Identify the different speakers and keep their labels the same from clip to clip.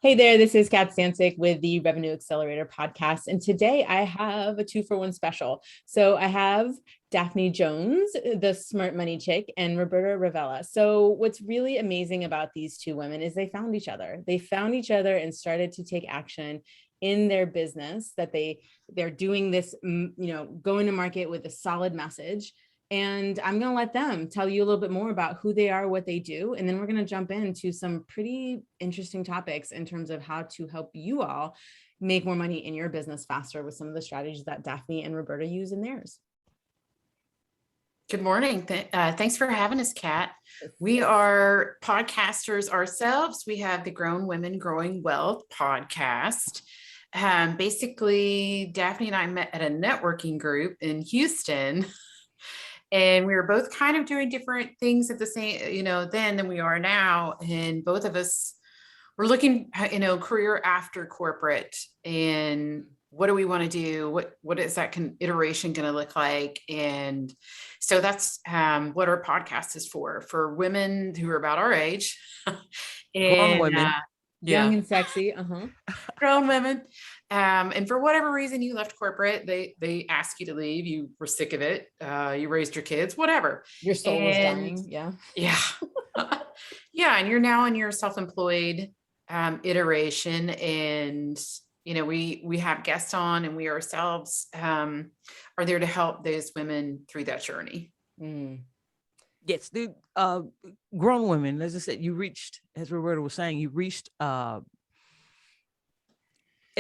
Speaker 1: Hey there, this is Kat Stancic with the Revenue Accelerator Podcast. And today I have a 2-for-1 special. So I have Daphne Jones, the smart money chick, and Roberta Ravella. So what's really amazing about these two women is they found each other. They found each other and started to take action in their business, that they're doing this, going to market with a solid message. And I'm going to let them tell you a little bit more about who they are, what they do. And then we're going to jump into some pretty interesting topics in terms of how to help you all make more money in your business faster with some of the strategies that Daphne and Roberta use in theirs.
Speaker 2: Good morning. Thanks for having us, Kat. We are podcasters ourselves. We have the Grown Women Growing Wealth podcast. Basically, Daphne and I met at a networking group in Houston. And we were both kind of doing different things at the same, then than we are now. And both of us were looking, career after corporate, and what do we want to do? What is that iteration going to look like? And so that's what our podcast is for women who are about our age.
Speaker 3: Grown women.
Speaker 1: Young and sexy.
Speaker 2: Grown women. And for whatever reason you left corporate, they asked you to leave. You were sick of it. You raised your kids, whatever.
Speaker 1: Your soul was dying. Yeah.
Speaker 2: Yeah. Yeah. And you're now in your self-employed iteration. And, we have guests on, and we ourselves are there to help those women through that journey.
Speaker 3: Yes. Grown women, as I said, you reached, as Roberta was saying, you reached, at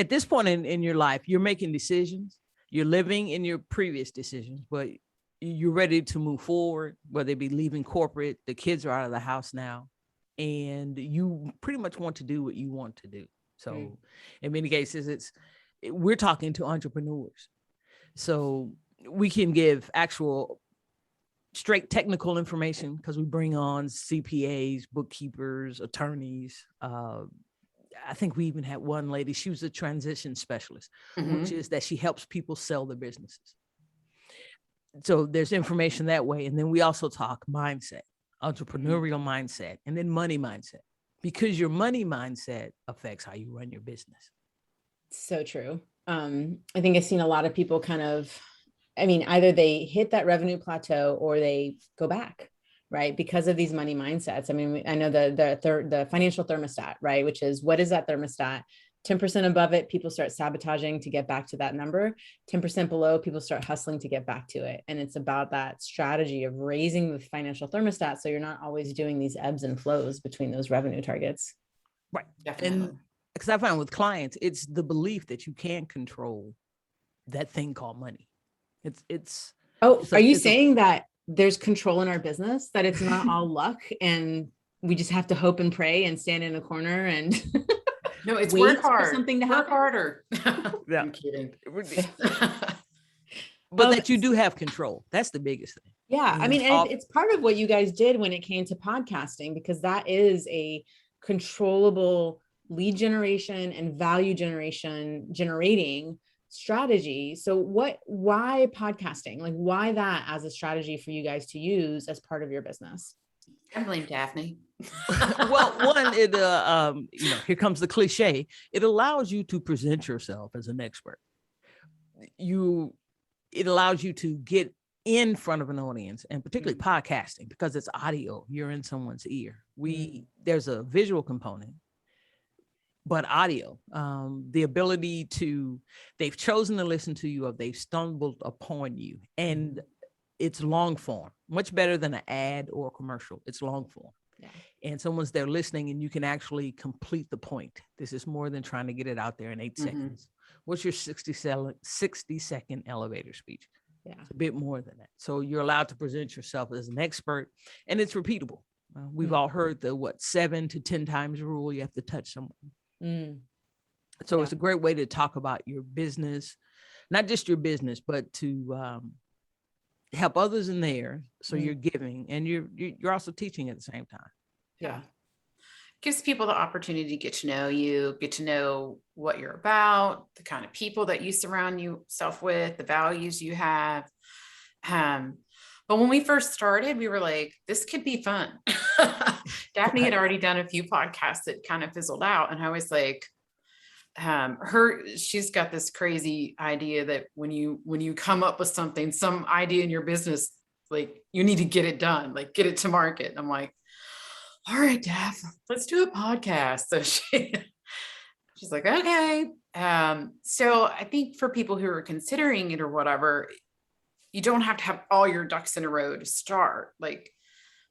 Speaker 3: this point in your life, you're making decisions, you're living in your previous decisions, but you're ready to move forward, whether it be leaving corporate, the kids are out of the house now, and you pretty much want to do what you want to do. So in many cases, we're talking to entrepreneurs. So we can give actual straight technical information because we bring on CPAs, bookkeepers, attorneys. I think we even had one lady, she was a transition specialist, which is that she helps people sell their businesses. So there's information that way. And then we also talk mindset, entrepreneurial mindset, and then money mindset, because your money mindset affects how you run your business.
Speaker 1: So true. I think I've seen a lot of people either they hit that revenue plateau or they go back, right? Because of these money mindsets. I know the financial thermostat, right? Which is, what is that thermostat? 10% above it, people start sabotaging to get back to that number. 10% below, people start hustling to get back to it. And it's about that strategy of raising the financial thermostat, so you're not always doing these ebbs and flows between those revenue targets.
Speaker 3: Right.
Speaker 2: Definitely.
Speaker 3: And because I find with clients, it's the belief that you can control that thing called money.
Speaker 1: Are you saying that there's control in our business, that it's not all luck and we just have to hope and pray and stand in a corner and
Speaker 2: no, it's work hard.
Speaker 1: Something to
Speaker 2: work
Speaker 1: happen?
Speaker 2: Harder.
Speaker 3: Yeah.
Speaker 2: I'm kidding.
Speaker 3: But that you do have control. That's the biggest thing.
Speaker 1: Yeah. It's part of what you guys did when it came to podcasting, because that is a controllable lead generation and value generating strategy. So why podcasting? Like, why that as a strategy for you guys to use as part of your business?
Speaker 2: I blame Daphne.
Speaker 3: Well, one, here comes the cliche. It allows you to present yourself as an expert. It allows you to get in front of an audience, and particularly podcasting, because it's audio. You're in someone's ear. There's a visual component, but audio, the ability they've chosen to listen to you, or they've stumbled upon you, and it's long form, much better than an ad or a commercial. It's long form.
Speaker 1: Yeah.
Speaker 3: And someone's there listening, and you can actually complete the point. This is more than trying to get it out there in 8 seconds. What's your 60-second elevator speech?
Speaker 1: Yeah.
Speaker 3: It's a bit more than that. So you're allowed to present yourself as an expert, and it's repeatable. We've all heard the 7 to 10 times rule. You have to touch someone. So it's a great way to talk about your business, not just your business, but to help others in there. So you're giving, and you're also teaching at the same time.
Speaker 2: Yeah. Gives people the opportunity to get to know you, get to know what you're about, the kind of people that you surround yourself with, the values you have. But when we first started, we were like, this could be fun. Daphne had already done a few podcasts that kind of fizzled out. And I was like, she's got this crazy idea that when you come up with something, some idea in your business, like you need to get it done, like get it to market. I'm like, all right, Daph, let's do a podcast. So she's like, okay. So I think for people who are considering it or whatever, you don't have to have all your ducks in a row to start. Like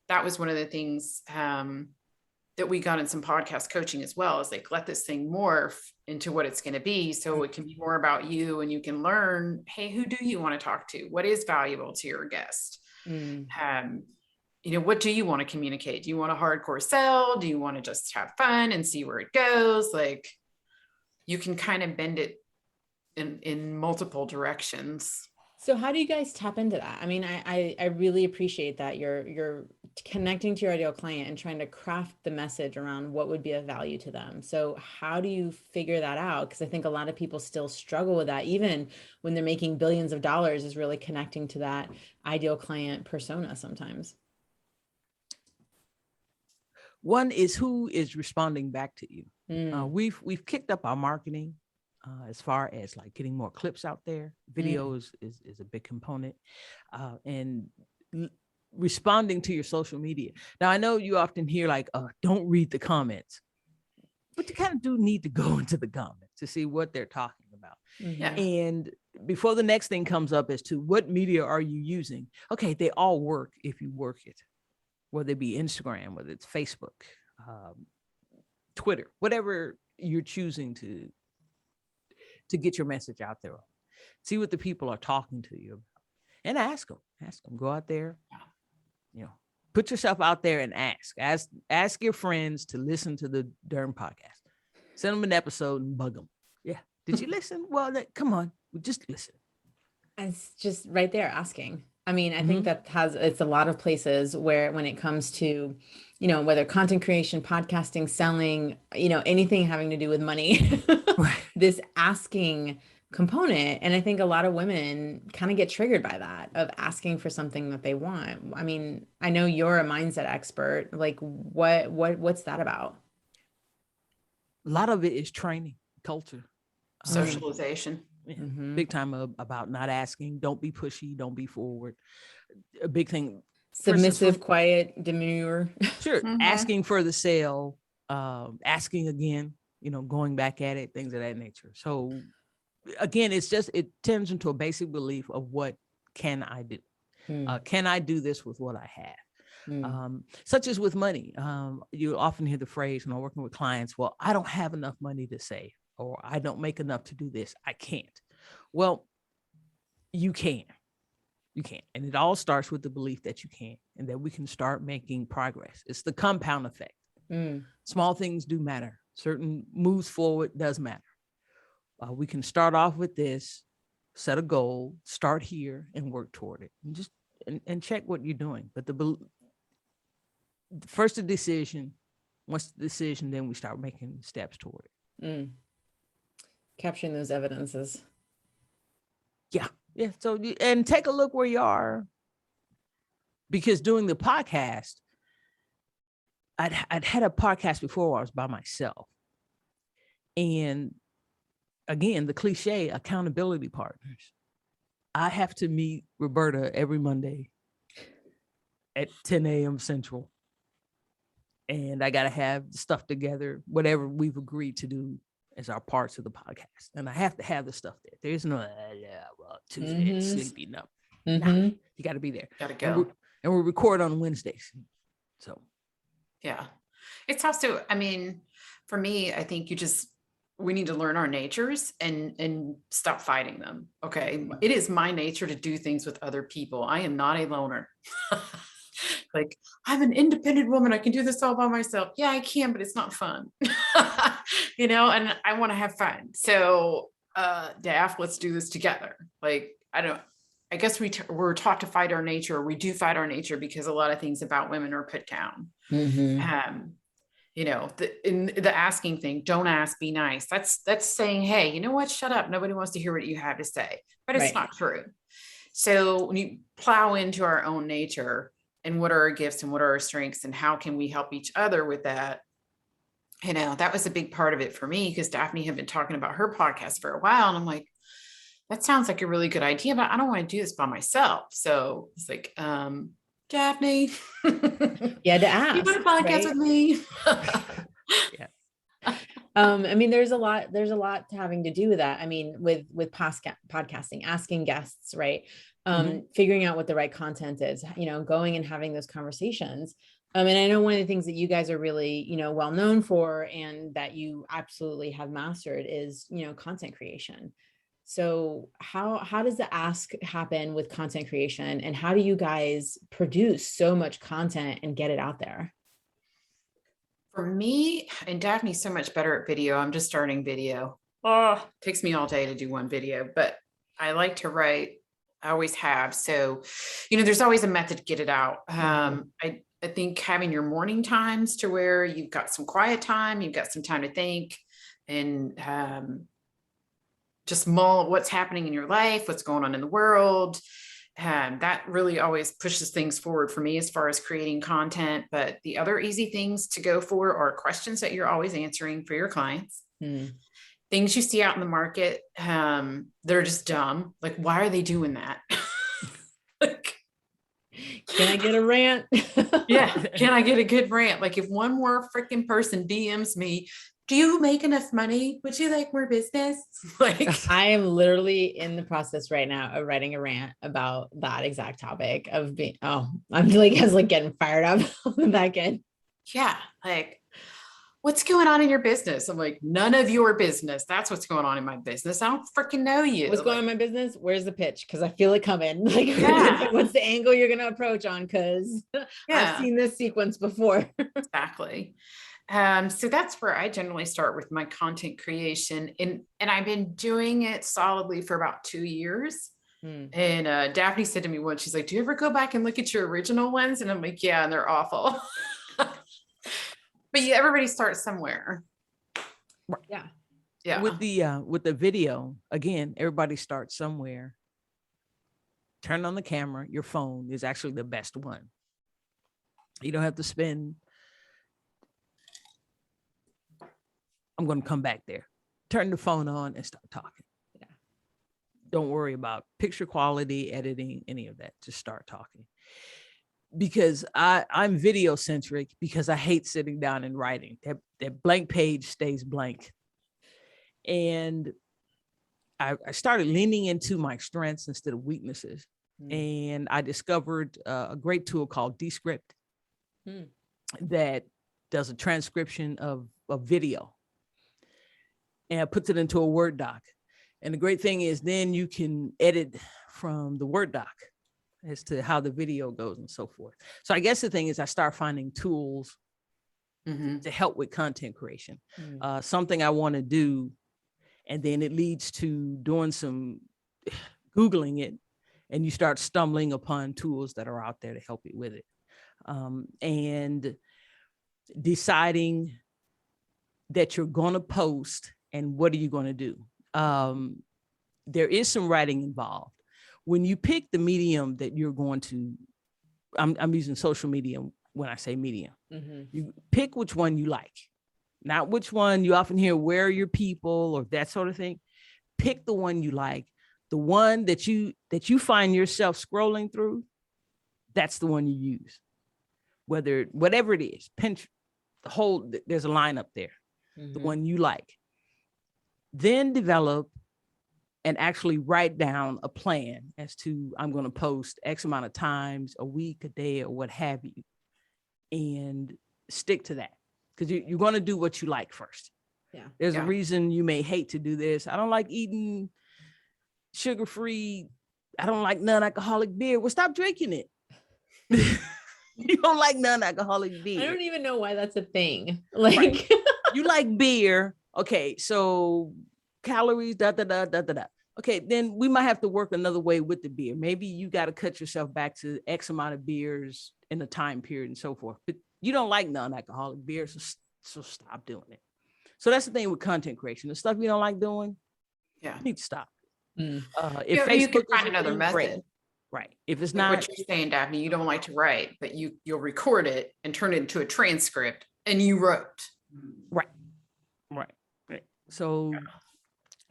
Speaker 2: that was one of the things that we got in some podcast coaching as well, is like, let this thing morph into what it's going to be. So it can be more about you, and you can learn, hey, who do you want to talk to? What is valuable to your guest? What do you want to communicate? Do you want a hardcore sell? Do you want to just have fun and see where it goes? Like you can kind of bend it in multiple directions.
Speaker 1: So how do you guys tap into that? I mean, I really appreciate that you're connecting to your ideal client and trying to craft the message around what would be of value to them. So how do you figure that out? Because I think a lot of people still struggle with that, even when they're making billions of dollars, is really connecting to that ideal client persona sometimes.
Speaker 3: One is who is responding back to you. We've kicked up our marketing. As far as like getting more clips out there, videos is a big component, and responding to your social media. Now, I know you often hear like, don't read the comments, but you kind of do need to go into the comments to see what they're talking about.
Speaker 2: Yeah.
Speaker 3: And before the next thing comes up as to what media are you using? Okay, they all work if you work it, whether it be Instagram, whether it's Facebook, Twitter, whatever you're choosing to get your message out there. See what the people are talking to you about, and ask them, go out there, put yourself out there and ask your friends to listen to the Durham podcast. Send them an episode and bug them. Yeah. Did you listen? Well, come on, just listen.
Speaker 1: It's just right there asking. I mean, I think it's a lot of places where when it comes to, whether content creation, podcasting, selling, anything having to do with money,
Speaker 3: right.
Speaker 1: This asking component. And I think a lot of women kind of get triggered by that, of asking for something that they want. I mean, I know you're a mindset expert. Like what's that about?
Speaker 3: A lot of it is training, culture,
Speaker 2: socialization.
Speaker 3: Yeah, big time about not asking. Don't be pushy. Don't be forward. A big thing.
Speaker 1: Submissive, quiet, demure.
Speaker 3: Sure. Asking for the sale, asking again, going back at it, things of that nature. So again, it turns into a basic belief of what can I do? Can I do this with what I have? Such as with money. You often hear the phrase when I'm working with clients, well, I don't have enough money to save, or I don't make enough to do this. I can't. Well, you can. You can. And it all starts with the belief that you can, and that we can start making progress. It's the compound effect. Small things do matter. Certain moves forward does matter. We can start off with this, set a goal, start here and work toward it, and just and check what you're doing. But first the decision, once the decision, then we start making steps toward it.
Speaker 1: Capturing those evidences.
Speaker 3: Yeah. So, and take a look where you are, because doing the podcast, I'd had a podcast before where I was by myself. And again, the cliche, accountability partners. I have to meet Roberta every Monday at 10 a.m. Central. And I got to have stuff together, whatever we've agreed to do as our parts of the podcast. And I have to have the stuff there. There's no, Tuesday, sleepy, no. Nah, you got to be there.
Speaker 2: Got to go.
Speaker 3: And we record on Wednesdays. So.
Speaker 2: Yeah. It's also, I mean, for me, I think we need to learn our natures and stop fighting them. Okay. It is my nature to do things with other people. I am not a loner. Like, I'm an independent woman. I can do this all by myself. Yeah, I can, but it's not fun. And I want to have fun. So, Daph, let's do this together. Like, I guess we're taught to fight our nature. We do fight our nature because a lot of things about women are put down. In the asking thing, don't ask, be nice. That's saying, hey, you know what? Shut up. Nobody wants to hear what you have to say, but it's not true. So when you plow into our own nature and what are our gifts and what are our strengths and how can we help each other with that, that was a big part of it for me, because Daphne had been talking about her podcast for a while. And I'm like, that sounds like a really good idea, but I don't want to do this by myself. So it's like, Daphne,
Speaker 1: you had to ask.
Speaker 2: You want to podcast with me?
Speaker 3: Yeah.
Speaker 1: I mean, there's a lot having to do with that. I mean, with podcasting, asking guests, right? Figuring out what the right content is, going and having those conversations. And I know one of the things that you guys are really, well known for, and that you absolutely have mastered is, content creation. So how does the ask happen with content creation, and how do you guys produce so much content and get it out there?
Speaker 2: For me, and Daphne's so much better at video. I'm just starting video. It takes me all day to do one video, but I like to write. I always have. So, there's always a method to get it out. I think having your morning times to where you've got some quiet time, you've got some time to think, and just mull what's happening in your life, what's going on in the world. That really always pushes things forward for me as far as creating content. But the other easy things to go for are questions that you're always answering for your clients. Things you see out in the market, they're just dumb. Like, why are they doing that?
Speaker 1: Can I get a rant?
Speaker 2: Yeah. Can I get a good rant? Like, if one more freaking person DMs me, do you make enough money? Would you like more business? Like,
Speaker 1: I am literally in the process right now of writing a rant about that exact topic of being, I'm like getting fired up on the back end.
Speaker 2: Yeah. Like, what's going on in your business? I'm like, none of your business. That's what's going on in my business. I don't freaking know you.
Speaker 1: What's going on in my business? Where's the pitch? Because I feel it coming. Like, yeah. What's the angle you're going to approach on? Because I've seen this sequence before.
Speaker 2: Exactly. So that's where I generally start with my content creation. And I've been doing it solidly for about 2 years. And Daphne said to me once, she's like, do you ever go back and look at your original ones? And I'm like, yeah, and they're awful. But everybody starts somewhere.
Speaker 1: Yeah.
Speaker 2: Yeah.
Speaker 3: With the video, again, everybody starts somewhere. Turn on the camera. Your phone is actually the best one. You don't have to spend. I'm going to come back there. Turn the phone on and start talking. Yeah. Don't worry about picture quality, editing, any of that. Just start talking. Because I'm video centric, because I hate sitting down and writing. That blank page stays blank. And I started leaning into my strengths instead of weaknesses. And I discovered a great tool called Descript that does a transcription of video and puts it into a Word doc. And the great thing is then you can edit from the Word doc as to how the video goes and so forth. So I guess the thing is I start finding tools to help with content creation. Something I want to do, and then it leads to doing some Googling it, and you start stumbling upon tools that are out there to help you with it. And deciding that you're going to post and what are you going to do? There is some writing involved. When you pick the medium that you're going to, I'm using social media when I say medium. You pick which one you like, not which one you often hear, where are your people or that sort of thing. Pick the one you like, the one that you find yourself scrolling through. That's the one you use. Whatever it is, Pinterest, there's a line up there, the one you like. Then develop and actually write down a plan as to I'm going to post X amount of times a week, a day, or what have you, and stick to that, because you're going to do what you like first. Yeah. There's a reason you may hate to do this. I don't like eating sugar-free. I don't like non-alcoholic beer. Well, stop drinking it. You don't like non-alcoholic beer.
Speaker 1: I don't even know why that's a thing. Like,
Speaker 3: right. You like beer. Okay, so calories, da, da, da, da, da, da. Okay, then we might have to work another way with the beer. Maybe you got to cut yourself back to X amount of beers in a time period and so forth. But you don't like non-alcoholic beer, so stop doing it. So that's the thing with content creation. The stuff you don't like doing, you need to stop.
Speaker 2: If you can find another method.
Speaker 3: Right. If it's
Speaker 2: Like
Speaker 3: not
Speaker 2: what you're saying, Daphne, you don't like to write, but you'll record it and turn it into a transcript, and you wrote.
Speaker 3: right. Right. So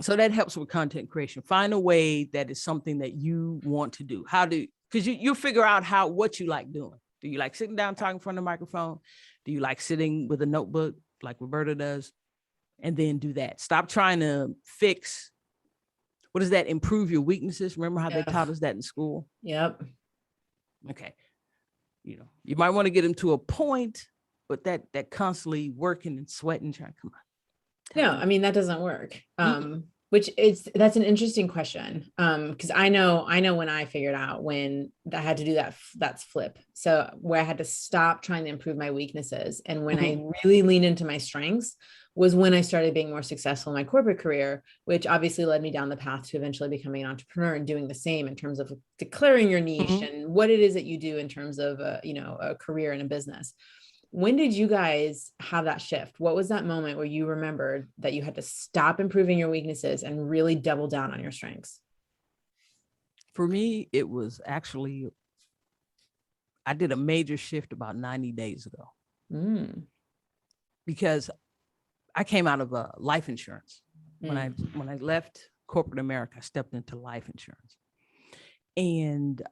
Speaker 3: that helps with content creation. Find a way that is something that you want to do. Because you figure out what you like doing. Do you like sitting down talking in front of the microphone? Do you like sitting with a notebook like Roberta does? And then do that. Stop trying to fix, what is that? Improve your weaknesses. Remember how they taught us that in school?
Speaker 1: Yep.
Speaker 3: Okay. You might want to get them to a point, but that constantly working and sweating, trying to come on.
Speaker 1: No, I mean, that doesn't work. That's an interesting question. Because I know when I figured out when I had to do that's flip. So where I had to stop trying to improve my weaknesses. And when I really leaned into my strengths was when I started being more successful in my corporate career, which obviously led me down the path to eventually becoming an entrepreneur and doing the same in terms of declaring your niche and what it is that you do in terms of a career and a business. When did you guys have that shift? What was that moment where you remembered that you had to stop improving your weaknesses and really double down on your strengths?
Speaker 3: For me, it was actually, I did a major shift about 90 days ago. Because I came out of life insurance. When I left corporate America, I stepped into life insurance. And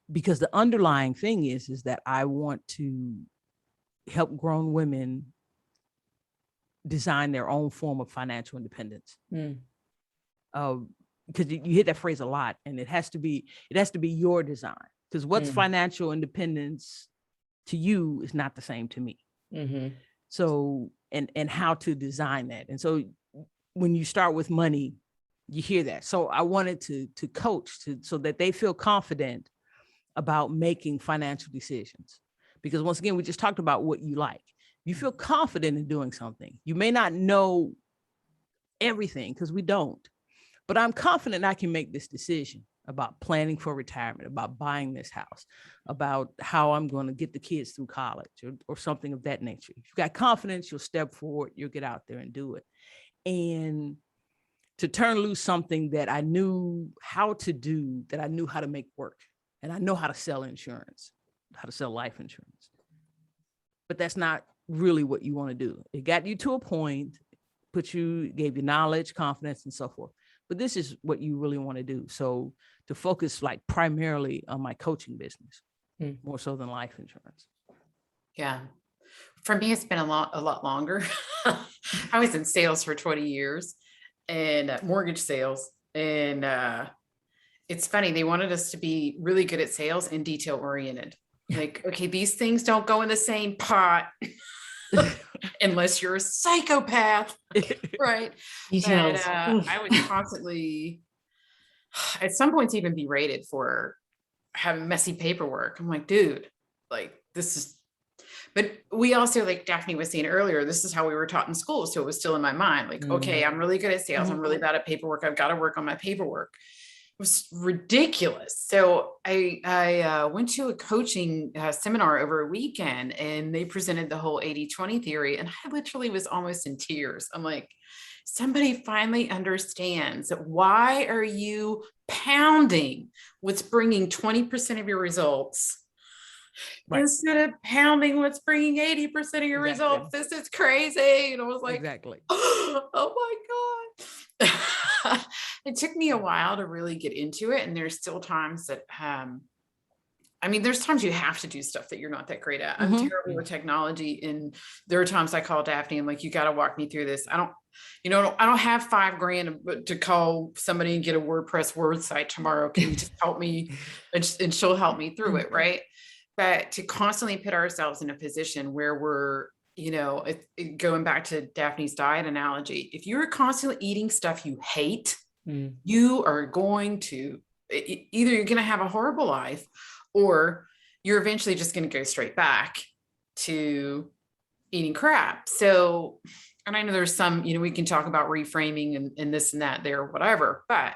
Speaker 3: because the underlying thing is that I want to help grown women design their own form of financial independence. Because you hear that phrase a lot, and it has to be your design. Because what's financial independence to you is not the same to me. So, and how to design that. And so when you start with money, you hear that. So I wanted to coach so that they feel confident about making financial decisions. Because once again, we just talked about what you like. You feel confident in doing something. You may not know everything, because we don't, but I'm confident I can make this decision about planning for retirement, about buying this house, about how I'm going to get the kids through college or something of that nature. If you've got confidence, you'll step forward, you'll get out there and do it. And to turn loose something that I knew how to do, that I knew how to make work. And I know how to sell insurance, how to sell life insurance. But that's not really what you want to do. It got you to a point, gave you knowledge, confidence, and so forth. But this is what you really want to do. So to focus like primarily on my coaching business, more so than life insurance.
Speaker 2: Yeah. For me, it's been a lot longer. I was in sales for 20 years and mortgage sales. And it's funny. They wanted us to be really good at sales and detail oriented. Like, okay, these things don't go in the same pot unless you're a psychopath, right?
Speaker 1: Details.
Speaker 2: But I would constantly, at some points, even be rated for having messy paperwork. I'm like, dude, like this is, but we also, like Daphne was saying earlier, this is how we were taught in school. So it was still in my mind, like, okay, I'm really good at sales. I'm really bad at paperwork. I've got to work on my paperwork. It was ridiculous. So I went to a coaching seminar over a weekend, and they presented the whole 80-20 theory. And I literally was almost in tears. I'm like, somebody finally understands that. Why are you pounding what's bringing 20% of your results instead of pounding what's bringing 80% of your results? This is crazy. And I was like, oh my God. It took me a while to really get into it. And there's still times that, there's times you have to do stuff that you're not that great at. I'm terrible with technology. And there are times I call Daphne. I'm like, you got to walk me through this. I don't have $5,000 to call somebody and get a WordPress word site tomorrow. Can you just help me? And she'll help me through it. Right. But to constantly put ourselves in a position where we're, going back to Daphne's diet analogy, if you're constantly eating stuff you hate, you are going to, either you're going to have a horrible life, or you're eventually just going to go straight back to eating crap. So, and I know there's some, we can talk about reframing and this and that there, whatever, but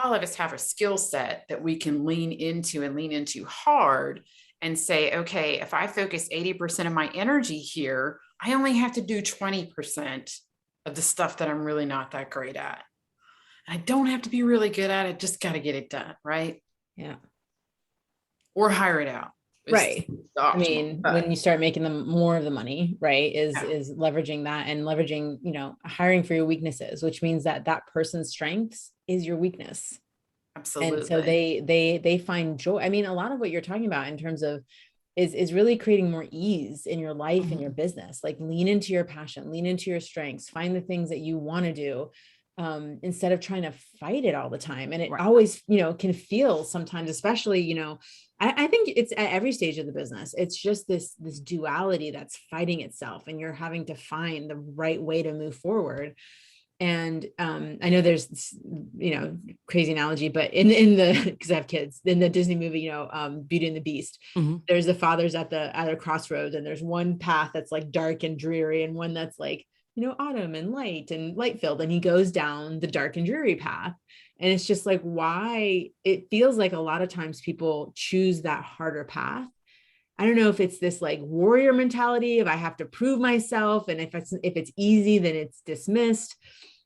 Speaker 2: all of us have a skill set that we can lean into hard and say, okay, if I focus 80% of my energy here, I only have to do 20% of the stuff that I'm really not that great at. I don't have to be really good at it, just got to get it done. Right.
Speaker 1: Yeah.
Speaker 2: or hire it out.
Speaker 1: Right. I
Speaker 2: optimal,
Speaker 1: mean,
Speaker 2: but
Speaker 1: when you start making them more of the money, right, is leveraging that and leveraging, hiring for your weaknesses, which means that that person's strengths is your weakness.
Speaker 2: absolutely.
Speaker 1: And so they find joy. I mean, a lot of what you're talking about in terms of is really creating more ease in your life and your business. Like lean into your passion, lean into your strengths, find the things that you want to do, instead of trying to fight it all the time. And it always, can feel sometimes, especially, I think it's at every stage of the business. It's just this duality that's fighting itself, and you're having to find the right way to move forward. And I know there's this, crazy analogy, but in the, because I have kids, in the Disney movie, Beauty and the Beast, there's the fathers at a crossroads, and there's one path that's like dark and dreary, and one that's like, autumn and light filled, and he goes down the dark and dreary path. And it's just like, why it feels like a lot of times people choose that harder path. I don't know if it's this like warrior mentality of I have to prove myself, and if it's easy, then it's dismissed.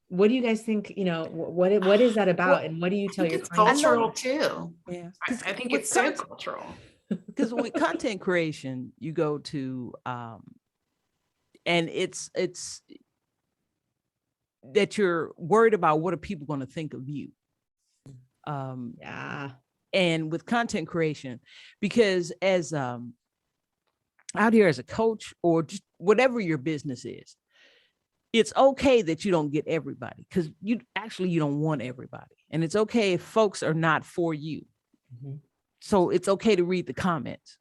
Speaker 1: What do you guys think? What is that about? And what do you tell your clients?
Speaker 2: It's cultural too.
Speaker 3: Yeah.
Speaker 2: I think it's so cultural.
Speaker 3: Because with content creation, you go to, and it's that you're worried about what are people going to think of you. And with content creation, because as out here as a coach or just whatever your business is, it's okay that you don't get everybody, because you don't want everybody. And it's okay if folks are not for you. So it's okay to read the comments,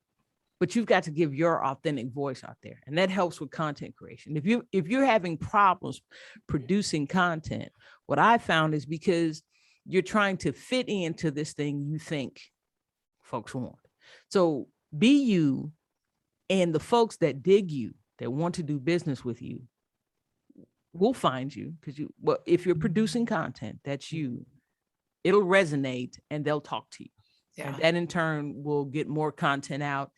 Speaker 3: but you've got to give your authentic voice out there. And that helps with content creation. If you're having problems producing content, what I found is because you're trying to fit into this thing you think folks want. So be you, and the folks that dig you, that want to do business with you, will find you, because if you're producing content, that's you, it'll resonate and they'll talk to you. Yeah. And that in turn will get more content out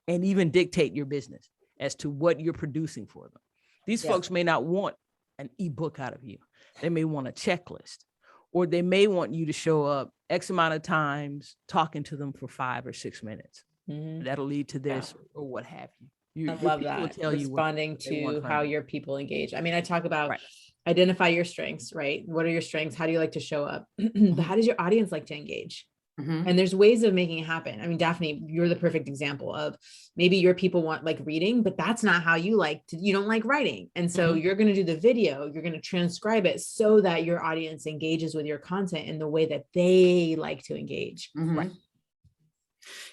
Speaker 3: and even dictate your business as to what you're producing for them. These folks may not want an ebook out of you. They may want a checklist, or they may want you to show up X amount of times talking to them for 5 or 6 minutes. That'll lead to this or what have you. I love that. Responding to how your people engage. I mean, I talk about identify your strengths, right? What are your strengths? How do you like to show up? But how does your audience like to engage? And there's ways of making it happen. I mean, Daphne, you're the perfect example of maybe your people want like reading, but that's not how you you don't like writing. And so you're going to do the video, you're going to transcribe it so that your audience engages with your content in the way that they like to engage. Right.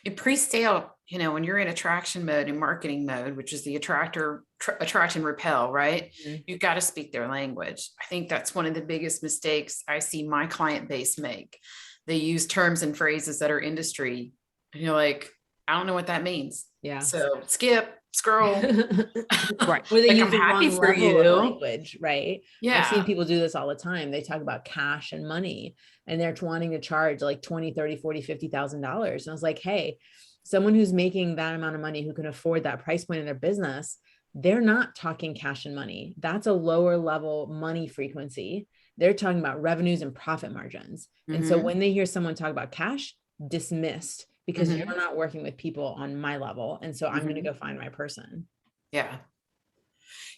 Speaker 2: In pre-sale, when you're in attraction mode and marketing mode, which is the attract and repel, right? You've got to speak their language. I think that's one of the biggest mistakes I see my client base make. They use terms and phrases that are industry, and you're like, I don't know what that means. Yeah. So skip, scroll.
Speaker 1: Right. Or they use the wrong level of language, right? Yeah. I've seen people do this all the time. They talk about cash and money, and they're wanting to charge like $20,000, $30,000, $40,000, $50,000. And I was like, hey, someone who's making that amount of money, who can afford that price point in their business, they're not talking cash and money. That's a lower level money frequency. They're talking about revenues and profit margins. And so when they hear someone talk about cash, dismissed, because you're not working with people on my level. And so I'm going to go find my person.
Speaker 2: Yeah.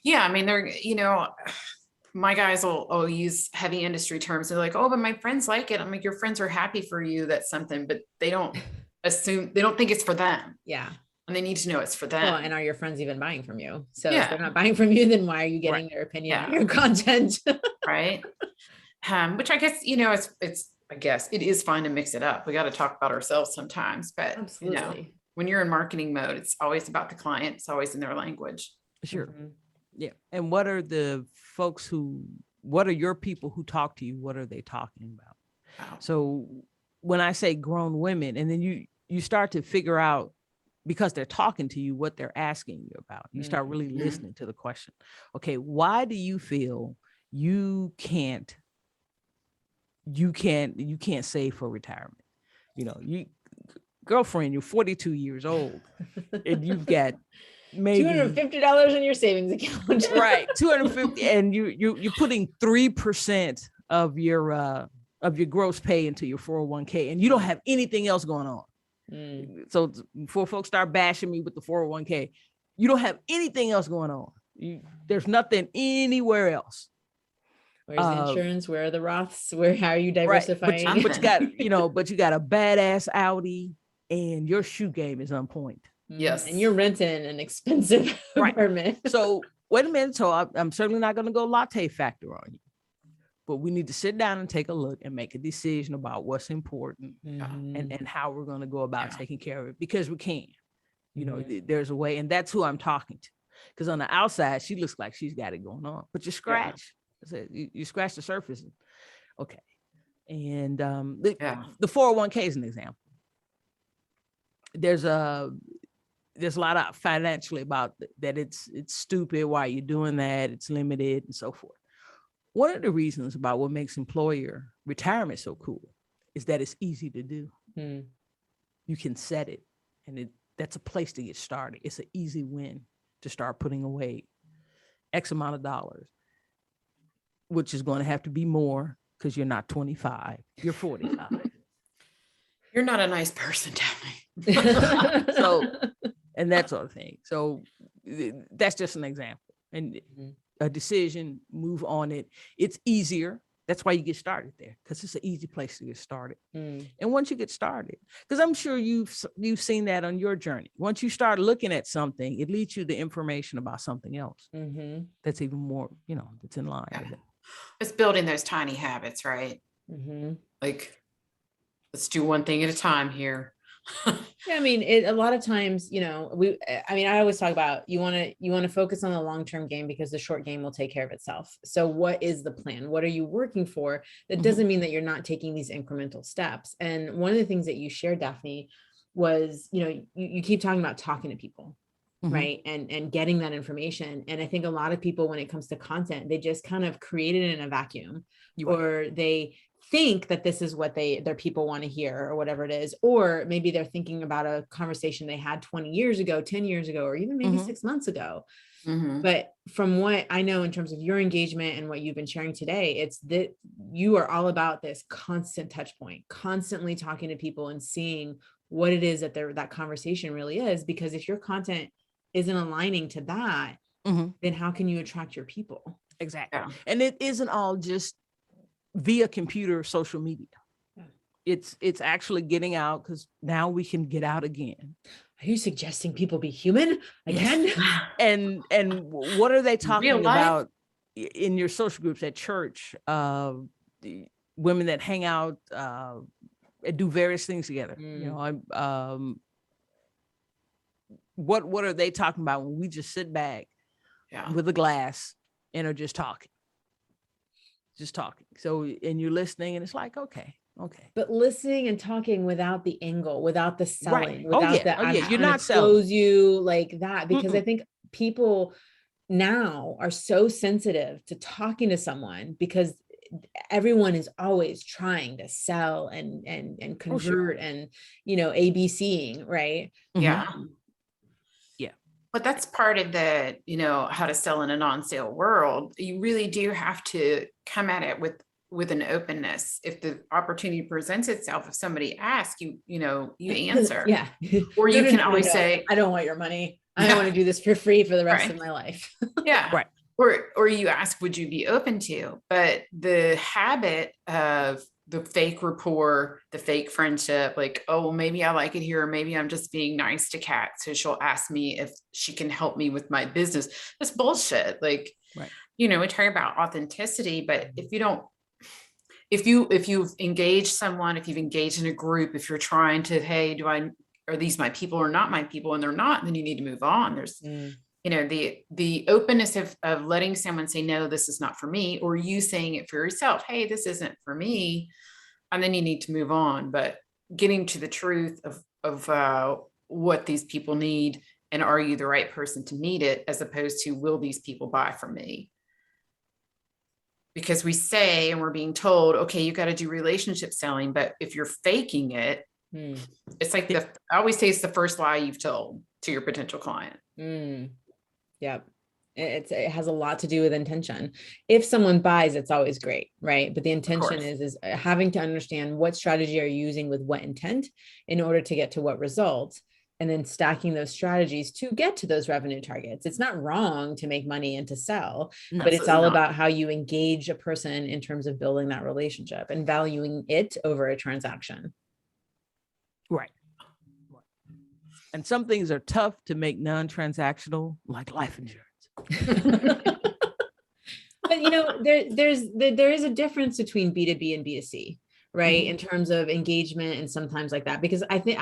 Speaker 2: Yeah. I mean, they're, my guys will use heavy industry terms. They're like, oh, but my friends like it. I'm like, your friends are happy for you. That's something, but they don't think it's for them.
Speaker 1: Yeah.
Speaker 2: And they need to know it's for them.
Speaker 1: Well, and are your friends even buying from you? So if they're not buying from you, then why are you getting their opinion on your content?
Speaker 2: Right. Which I guess, I guess it is fine to mix it up. We got to talk about ourselves sometimes, but
Speaker 1: absolutely.
Speaker 2: When you're in marketing mode, it's always about the client. It's always in their language.
Speaker 3: Sure. Yeah. And what are your people who talk to you? What are they talking about? Wow. So when I say grown women, and then you start to figure out, because they're talking to you, what they're asking you about. You start really listening to the question. Okay, why do you feel you can't save for retirement? Girlfriend, you're 42 years old and you've got maybe
Speaker 1: $250 in your savings account.
Speaker 3: Right. 250, and you're putting 3% of your gross pay into your 401k, and you don't have anything else going on. So before folks start bashing me with the 401k, you don't have anything else going on. There's nothing anywhere else.
Speaker 1: Where's the insurance? Where are the Roths? How are you diversifying?
Speaker 3: Right. But you got, but you got a badass Audi and your shoe game is on point.
Speaker 2: Yes.
Speaker 1: And you're renting an expensive apartment.
Speaker 3: So wait a minute. So I'm certainly not going to go latte factor on you, but we need to sit down and take a look and make a decision about what's important and how we're going to go about taking care of it, because we can. There's a way, and that's who I'm talking to. Because on the outside, she looks like she's got it going on, but you scratch. You scratch the surface. Okay. And the 401k is an example. There's a lot of financially about that. It's stupid. Why are you doing that? It's limited and so forth. One of the reasons about what makes employer retirement so cool is that it's easy to do. You can set it, and that's a place to get started. It's an easy win to start putting away X amount of dollars, which is going to have to be more because you're not 25, you're 45.
Speaker 2: You're not a nice person, Daphne.
Speaker 3: So, and that sort of thing. So that's just an example. And a decision, move on it. It's easier. That's why you get started there, because it's an easy place to get started. And once you get started, because I'm sure you've seen that on your journey. Once you start looking at something, it leads you to information about something else that's even more, that's in line with it.
Speaker 2: It's building those tiny habits, right? Like, let's do one thing at a time here.
Speaker 1: Yeah, I mean, a lot of times, I always talk about you want to focus on the long-term game because the short game will take care of itself. So what is the plan? What are you working for? That doesn't mean that you're not taking these incremental steps. And one of the things that you shared, Daphne, was, you keep talking about talking to people, right? And getting that information. And I think a lot of people, when it comes to content, they just kind of create it in a vacuum, or they think that this is what their people want to hear, or whatever it is. Or maybe they're thinking about a conversation they had 20 years ago, 10 years ago, or even maybe 6 months ago. But from what I know in terms of your engagement and what you've been sharing today, it's that you are all about this constant touch point, constantly talking to people and seeing what it is that that conversation really is. Because if your content isn't aligning to that, then how can you attract your people?
Speaker 3: Exactly. And it isn't all just via computer, social media. It's actually getting out, because now we can get out again.
Speaker 1: Are you suggesting people be human again?
Speaker 3: Yes. And what are they talking about in your social groups at church? The women that hang out and do various things together. What are they talking about when we just sit back with a glass and are just talking? So, and you're listening, and it's like, okay.
Speaker 1: But listening and talking without the angle, without the selling, without
Speaker 3: you're not selling.
Speaker 1: Close you like that, because I think people now are so sensitive to talking to someone, because everyone is always trying to sell and convert and, ABCing, right?
Speaker 2: Yeah. But that's part of the, how to sell in a non-sale world. You really do have to come at it with an openness. If the opportunity presents itself, if somebody asks you, you answer. Or you can always say,
Speaker 1: I don't want your money. I want to do this for free for the rest of my life.
Speaker 2: Right. Or you ask, would you be open to? But the habit of the fake rapport, the fake friendship, like, oh, well, maybe I like it here, or maybe I'm just being nice to Kat, so she'll ask me if she can help me with my business. That's bullshit. Like, we talk about authenticity, but if you've engaged someone, if you've engaged in a group, if you're trying to, hey, are these my people or not my people? And they're not, then you need to move on. There's, the openness of letting someone say, no, this is not for me, or you saying it for yourself, hey, this isn't for me. And then you need to move on. But getting to the truth of what these people need, and are you the right person to meet it, as opposed to, will these people buy from me? Because we say, and we're being told, okay, you got to do relationship selling. But if you're faking it, it's like I always say it's the first lie you've told to your potential client.
Speaker 1: Yep. It has a lot to do with intention. If someone buys, it's always great, right? But the intention is having to understand what strategy are you using with what intent in order to get to what results, and then stacking those strategies to get to those revenue targets. It's not wrong to make money and to sell, but it's all about how you engage a person in terms of building that relationship and valuing it over a transaction.
Speaker 3: Right. And some things are tough to make non-transactional, like life insurance.
Speaker 1: But there is a difference between B2B and B2C, right? In terms of engagement and sometimes like that, because I think,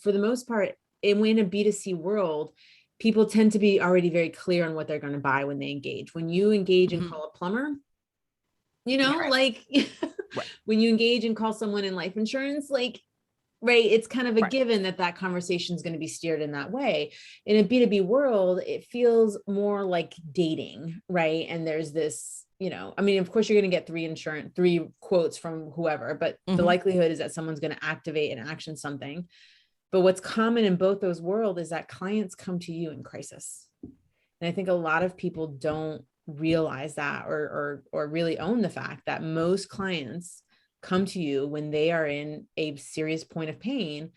Speaker 1: for the most part, in a B2C world, people tend to be already very clear on what they're going to buy when they engage. When you engage and call a plumber, when you engage and call someone in life insurance, right, it's kind of a given that conversation is going to be steered in that way. In a B2B world, it feels more like dating, right? And there's this, of course you're going to get three quotes from whoever, but the likelihood is that someone's going to activate and action something. But what's common in both those worlds is that clients come to you in crisis. And I think a lot of people don't realize that or really own the fact that most clients come to you when they are in a serious point of pain.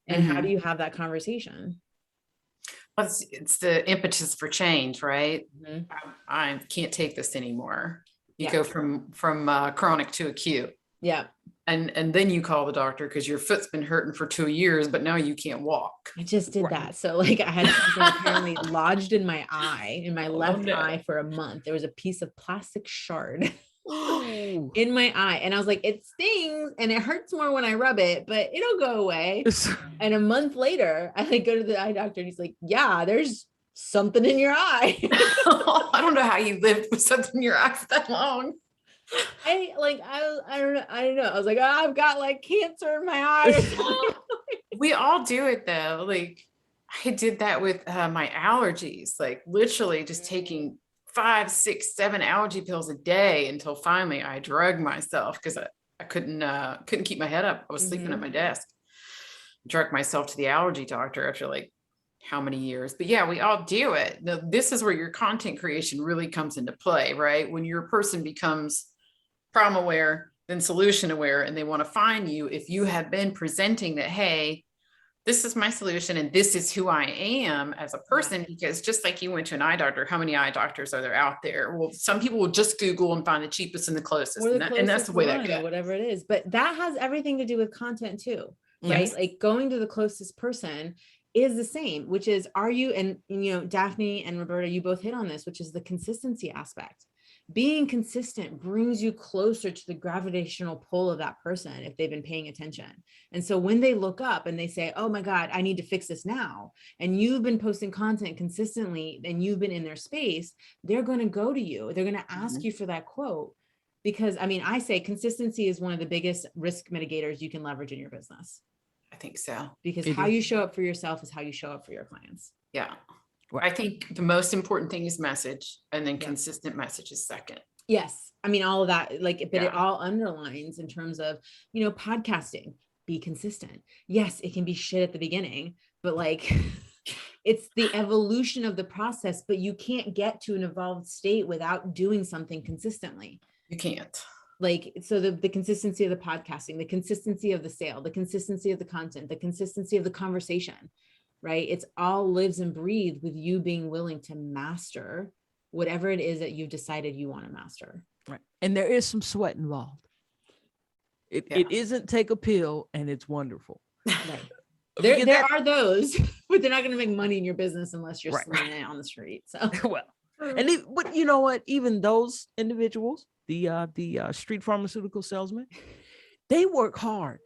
Speaker 1: And how do you have that conversation?
Speaker 2: Well, it's the impetus for change, right? I can't take this anymore. You go from chronic to acute.
Speaker 1: Yeah.
Speaker 2: And then you call the doctor because your foot's been hurting for 2 years, but now you can't walk.
Speaker 1: I just did that. So I had something apparently lodged in my eye, in my left eye for a month. There was a piece of plastic shard in my eye. And I was like, it stings and it hurts more when I rub it, but it'll go away. And a month later, I go to the eye doctor and he's like, yeah, there's something in your eye.
Speaker 2: I don't know how you lived with something in your eye for that long.
Speaker 1: I don't know. I was like, I've got cancer in my eye.
Speaker 2: We all do it though. I did that with my allergies, literally just taking 5, 6, 7 allergy pills a day until finally I drugged myself because I couldn't keep my head up. I was sleeping at my desk. Drugged myself to the allergy doctor after how many years, but yeah, we all do it. Now, this is where your content creation really comes into play, right? When your person becomes problem aware, then solution aware, and they want to find you. If you have been presenting that, hey, this is my solution and this is who I am as a person, because just like you went to an eye doctor, how many eye doctors are there out there? Well, some people will just Google and find the cheapest and the closest, and that's the way that goes.
Speaker 1: Whatever it is, but that has everything to do with content too, right? Yes. Going to the closest person is the same, which is, are you, and Daphne and Roberta, you both hit on this, which is the consistency aspect. Being consistent brings you closer to the gravitational pull of that person if they've been paying attention. And so when they look up and they say, oh my God, I need to fix this now, and you've been posting content consistently and you've been in their space, they're going to go to you. They're going to ask you for that quote. Because I say consistency is one of the biggest risk mitigators you can leverage in your business.
Speaker 2: I think so.
Speaker 1: Because how you show up for yourself is how you show up for your clients.
Speaker 2: Yeah. I think the most important thing is message, and then consistent message is second.
Speaker 1: Yes. all of that, but it all underlines in terms of, podcasting, be consistent. Yes, it can be shit at the beginning, but it's the evolution of the process, but you can't get to an evolved state without doing something consistently.
Speaker 2: You can't.
Speaker 1: So the consistency of the podcasting, the consistency of the sale, the consistency of the content, the consistency of the conversation, right? It's all lives and breathes with you being willing to master whatever it is that you've decided you want to master.
Speaker 3: Right. And there is some sweat involved. It isn't take a pill and it's wonderful.
Speaker 1: Right. There are those, but they're not going to make money in your business unless you're slinging it on the street. So
Speaker 3: but you know what? Even those individuals, the street pharmaceutical salesman, they work hard.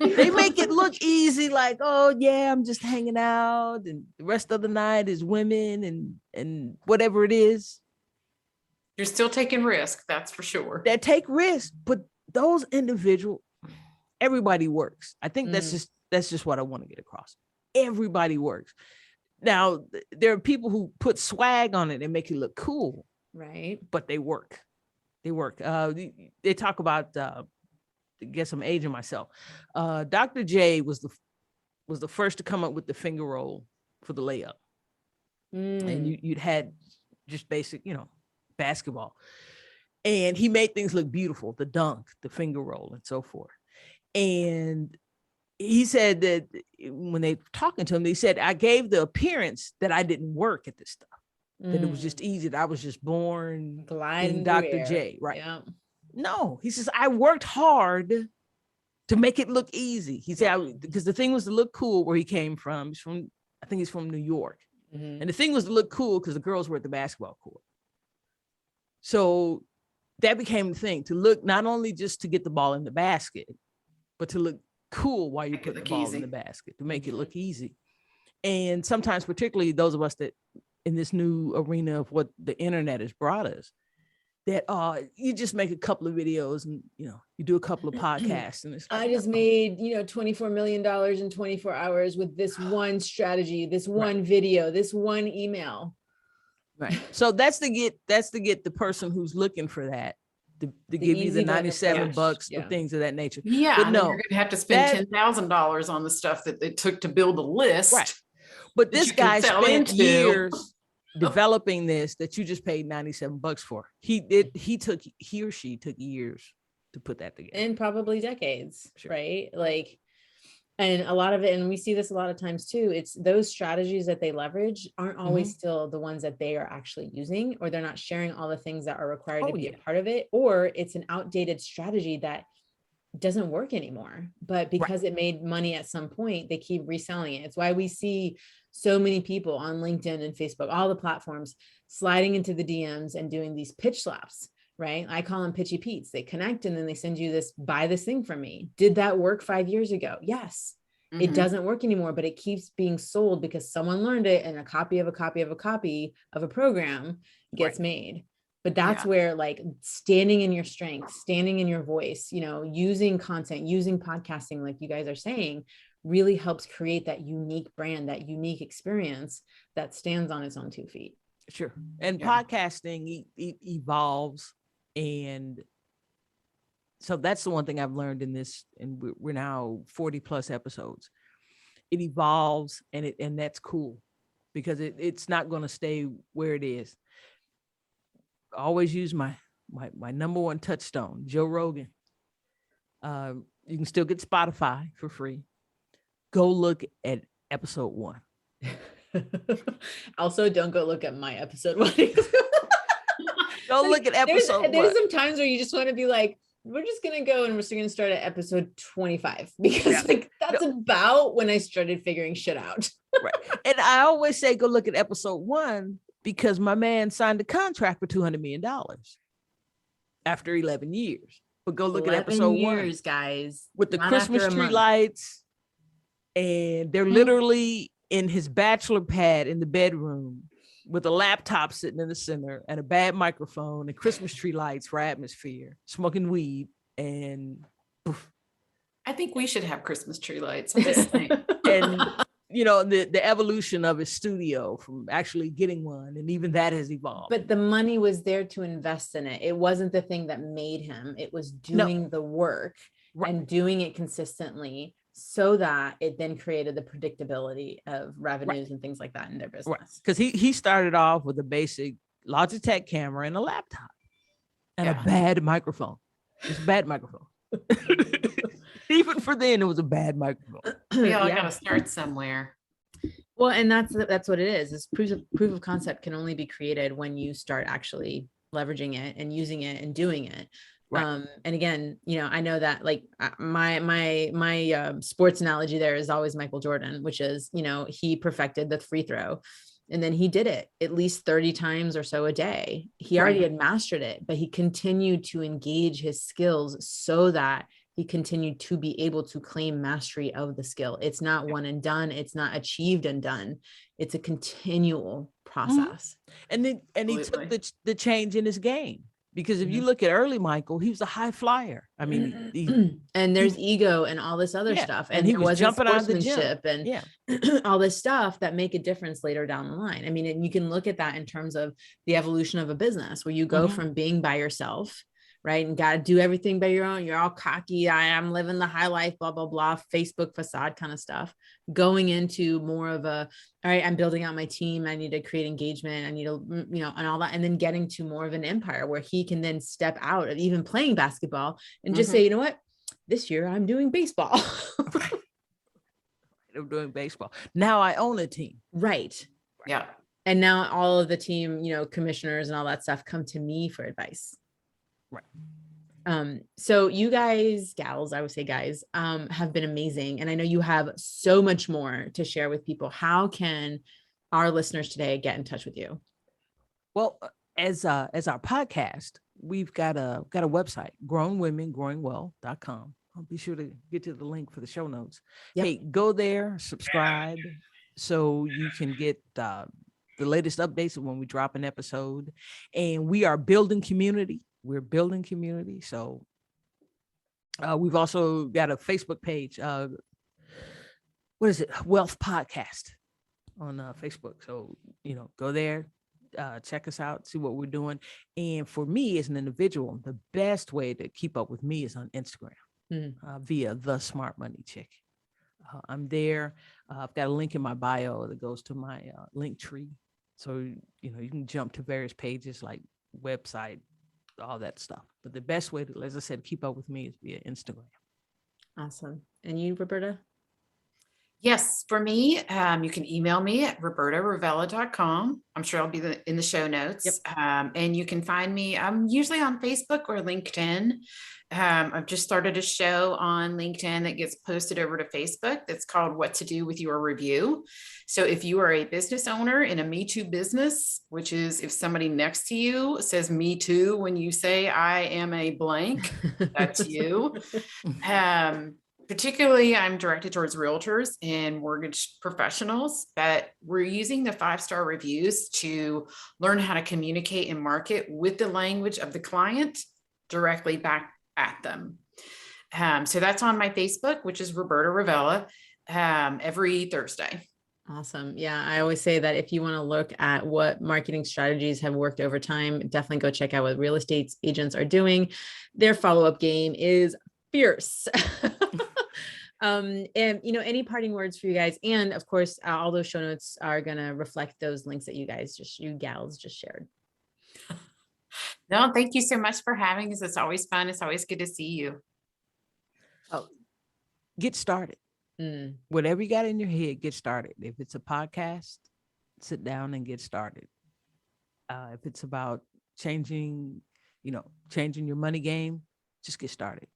Speaker 3: They make it look easy, oh yeah, I'm just hanging out, and the rest of the night is women and whatever it is.
Speaker 2: You're still taking risk, that's for sure.
Speaker 3: They take risks, but those individuals, everybody works. I think that's just what I want to get across. Everybody works. Now, there are people who put swag on it and make it look cool,
Speaker 1: right?
Speaker 3: But they work. They talk about. To get some age in myself, Dr. J was the first to come up with the finger roll for the layup, and you'd had just basic, basketball. And he made things look beautiful, the dunk, the finger roll, and so forth. And he said that when they were talking to him, they said, I gave the appearance that I didn't work at this stuff, that it was just easy, that I was just born
Speaker 1: gliding
Speaker 3: in Dr. J, right?
Speaker 1: Yeah.
Speaker 3: No, he says, I worked hard to make it look easy. He said, because the thing was to look cool where he came from. I think he's from New York. Mm-hmm. And the thing was to look cool because the girls were at the basketball court. So that became the thing, to look not only just to get the ball in the basket, but to look cool while you put the ball in the basket, to make it look easy. And sometimes, particularly those of us that in this new arena of what the internet has brought us, that you just make a couple of videos and you do a couple of podcasts and it's like,
Speaker 1: I just made $24 million in 24 hours with this one strategy, this one video, this one email. Right.
Speaker 3: So that's to get the person who's looking for that to give you the $97 or things of that nature.
Speaker 2: Yeah, but no, you're gonna have to spend $10,000 on the stuff that it took to build a list.
Speaker 3: Right. But this guy spent years developing this that you just paid $97 for. He or she took years to put that together.
Speaker 1: And probably decades, right? Like, and a lot of it, and we see this a lot of times too, it's those strategies that they leverage aren't always still the ones that they are actually using, or they're not sharing all the things that are required to be a part of it, or it's an outdated strategy that doesn't work anymore, but because it made money at some point, they keep reselling it. It's why we see so many people on LinkedIn and Facebook, all the platforms, sliding into the DMs and doing these pitch slaps, right? I call them pitchy Pete's. They connect and then they send you this, buy this thing from me. Did that work 5 years ago? Yes. It doesn't work anymore, but it keeps being sold because someone learned it and a copy of a copy of a copy of a program gets made. But that's where, like, standing in your strength, standing in your voice, using content, using podcasting, like you guys are saying, really helps create that unique brand, that unique experience that stands on its own 2 feet.
Speaker 3: Sure. And podcasting evolves. And so that's the one thing I've learned in this, and we're now 40 plus episodes. It evolves, and that's cool because it's not going to stay where it is. I always use my number one touchstone, Joe Rogan. You can still get Spotify for free. Go look at episode 1.
Speaker 1: Also, don't go look at my episode 1.
Speaker 3: Go look at episode 1.
Speaker 1: There's some times where you just want to be like, we're just going to go and we're going to start at episode 25 because that's about when I started figuring shit out.
Speaker 3: Right. And I always say, go look at episode 1 because my man signed a contract for $200 million after 11 years. But go look at episode 1,
Speaker 1: guys,
Speaker 3: with the Christmas tree lights. And they're literally in his bachelor pad in the bedroom with a laptop sitting in the center and a bad microphone and Christmas tree lights for atmosphere, smoking weed, and poof.
Speaker 2: I think we should have Christmas tree lights. I'm just saying.
Speaker 3: And the evolution of his studio from actually getting one, and even that has evolved.
Speaker 1: But the money was there to invest in it. It wasn't the thing that made him. It was doing the work and doing it consistently, so that it then created the predictability of revenues and things like that in their business.
Speaker 3: Because he started off with a basic Logitech camera and a laptop and a bad microphone. It's a bad microphone. Even for then, it was a bad microphone.
Speaker 2: I got to start somewhere.
Speaker 1: Well, and that's what it is. This proof of concept can only be created when you start actually leveraging it and using it and doing it. Right. And again, I know that, like, my sports analogy there is always Michael Jordan, which is, he perfected the free throw, and then he did it at least 30 times or so a day. He already had mastered it, but he continued to engage his skills so that he continued to be able to claim mastery of the skill. It's not one and done. It's not achieved and done. It's a continual process.
Speaker 3: And he took the change in his game. Because if you look at early Michael, he was a high flyer. I mean,
Speaker 1: and there's ego and all this other stuff. And he was jumping out of the gym and all this stuff that make a difference later down the line. I mean, and you can look at that in terms of the evolution of a business where you go from being by yourself, right? And got to do everything by your own. You're all cocky. I'm living the high life, blah, blah, blah, Facebook facade kind of stuff. Going into more of a, all right, I'm building out my team. I need to create engagement. I need to, and all that. And then getting to more of an empire where he can then step out of even playing basketball and just say, you know what, this year I'm doing baseball.
Speaker 3: I'm doing baseball. Now I own a team.
Speaker 1: Right.
Speaker 2: Yeah.
Speaker 1: And now all of the team, commissioners and all that stuff come to me for advice.
Speaker 3: Right.
Speaker 1: So you guys, gals, I would say guys, have been amazing. And I know you have so much more to share with people. How can our listeners today get in touch with you?
Speaker 3: Well, as our podcast, we've got a website, grownwomengrowingwell.com. I'll be sure to get to the link for the show notes.
Speaker 1: Yep.
Speaker 3: Hey, go there, subscribe so you can get the latest updates when we drop an episode. And we are building community. We're building community. So we've also got a Facebook page. What is it? Wealth Podcast on Facebook. So, go there, check us out, see what we're doing. And for me as an individual, the best way to keep up with me is on Instagram. Via The Smart Money Chick. I'm there. I've got a link in my bio that goes to my link tree. So, you can jump to various pages like website, all that stuff. But the best way to, as I said, keep up with me is via Instagram.
Speaker 1: Awesome. And you, Roberta?
Speaker 2: Yes, for me, you can email me at robertaravella.com. I'm sure I'll be in the show notes.
Speaker 1: Yep.
Speaker 2: And you can find me. I'm usually on Facebook or LinkedIn. I've just started a show on LinkedIn that gets posted over to Facebook that's called What to Do with Your Review. So if you are a business owner in a Me Too business, which is if somebody next to you says Me Too when you say I am a blank, that's you. Particularly, I'm directed towards realtors and mortgage professionals, but we're using the 5-star reviews to learn how to communicate and market with the language of the client directly back at them. So that's on my Facebook, which is Roberta Ravella, every Thursday.
Speaker 1: Awesome. Yeah. I always say that if you want to look at what marketing strategies have worked over time, definitely go check out what real estate agents are doing. Their follow-up game is fierce. And any parting words for you guys, and of course all those show notes are going to reflect those links that you gals just shared.
Speaker 2: No, thank you so much for having us. It's always fun. It's always good to see you.
Speaker 3: Oh, get started. Whatever you got in your head, get started. If it's a podcast, sit down and get started. If it's about changing your money game, just get started.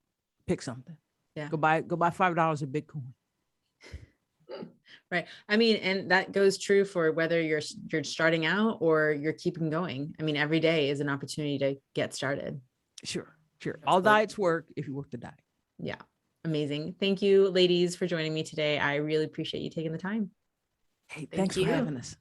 Speaker 3: Pick something. Yeah. Go buy $5 of Bitcoin.
Speaker 1: Right. I mean, and that goes true for whether you're starting out or you're keeping going. I mean, every day is an opportunity to get started.
Speaker 3: Sure. All diets work if you work the diet.
Speaker 1: Yeah. Amazing. Thank you, ladies, for joining me today. I really appreciate you taking the time.
Speaker 3: Hey, thanks for having us.